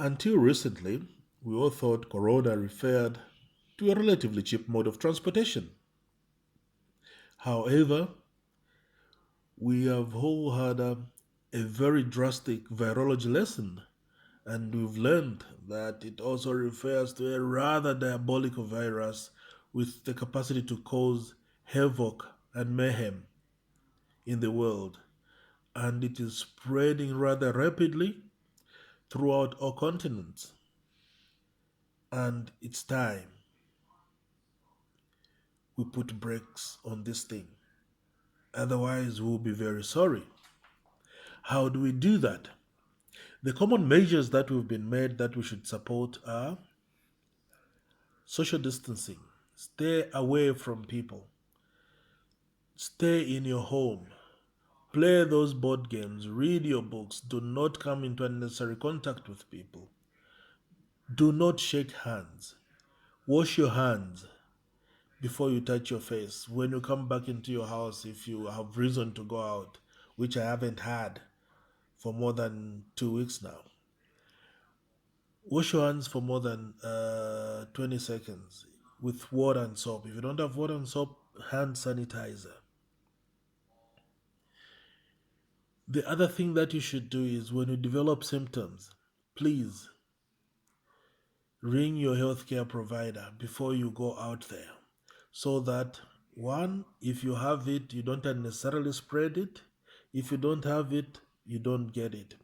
Until recently, we all thought corona referred to a relatively cheap mode of transportation. However, we have all had a very drastic virology lesson, and we've learned that it also refers to a rather diabolical virus with the capacity to cause havoc and mayhem in the world, and it is spreading rather rapidly throughout all continents. And it's time we put brakes on this thing. Otherwise, we'll be very sorry. How do we do that? The common measures that we've been made that we should support are social distancing. Stay away from people. Stay in your home. Play those board games. Read your books. Do not come into unnecessary contact with people. Do not shake hands. Wash your hands before you touch your face. When you come back into your house, if you have reason to go out, which I haven't had for more than 2 weeks now, wash your hands for more than 20 seconds with water and soap. If you don't have water and soap, hand sanitizer. The other thing that you should do is when you develop symptoms, please ring your healthcare provider before you go out there so that one, if you have it, you don't unnecessarily spread it. If you don't have it, you don't get it.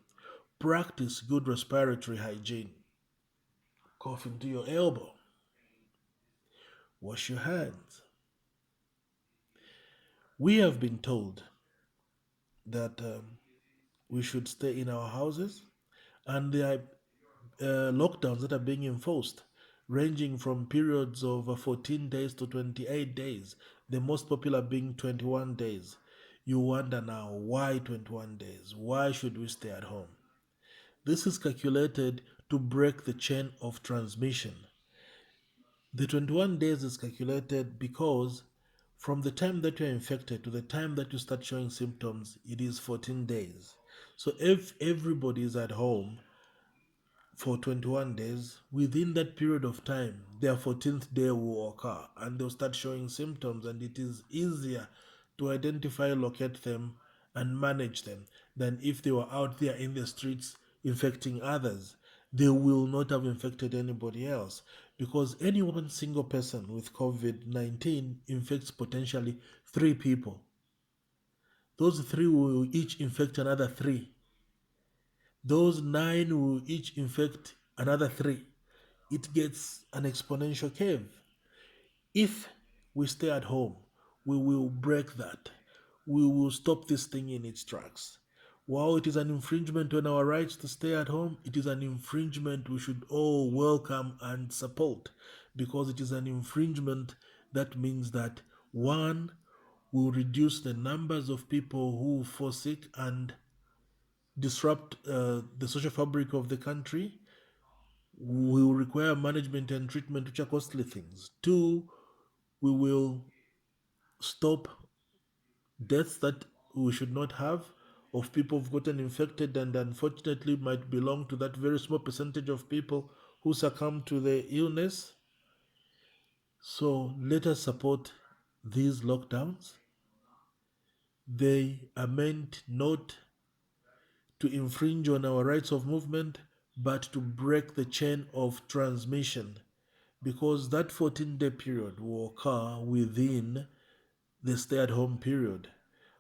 Practice good respiratory hygiene. Cough into your elbow. Wash your hands. We have been told that we should stay in our houses, and there are lockdowns that are being enforced, ranging from periods of 14 days to 28 days, the most popular being 21 days. You wonder now, why 21 days? Why should we stay at home? This is calculated to break the chain of transmission. The 21 days is calculated because from the time that you're infected to the time that you start showing symptoms, it is 14 days. So if everybody is at home for 21 days, within that period of time, their 14th day will occur and they'll start showing symptoms, and it is easier to identify, locate them, and manage them than if they were out there in the streets infecting others. They will not have infected anybody else because any one single person with COVID 19 infects potentially 3 people. Those 3 will each infect another 3. Those 9 will each infect another 3. It gets an exponential curve. If we stay at home, we will break that. We will stop this thing in its tracks. While it is an infringement on our rights to stay at home, it is an infringement we should all welcome and support, because it is an infringement that means that one will reduce the numbers of people who fall sick and disrupt the social fabric of the country. We will require management and treatment, which are costly things. Two, we will stop deaths that we should not have, of people who've gotten infected and unfortunately might belong to that very small percentage of people who succumb to the illness. So let us support these lockdowns. They are meant not to infringe on our rights of movement, but to break the chain of transmission, because that 14-day period will occur within the stay at home period.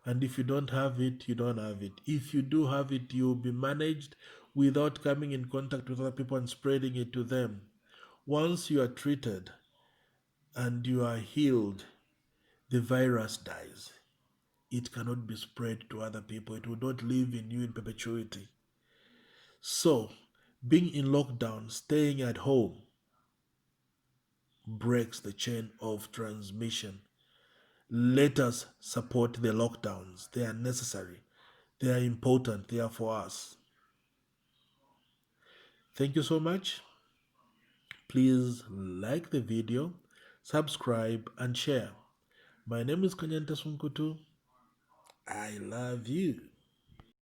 And if you don't have it, you don't have it. If you do have it, you'll be managed without coming in contact with other people and spreading it to them. Once you are treated and you are healed, the virus dies. It cannot be spread to other people. It will not live in you in perpetuity. So, being in lockdown, staying at home, breaks the chain of transmission. Let us support the lockdowns. They are necessary. They are important. They are for us. Thank you so much. Please like the video, subscribe, and share. My name is Kanyanta Sunkutu. I love you.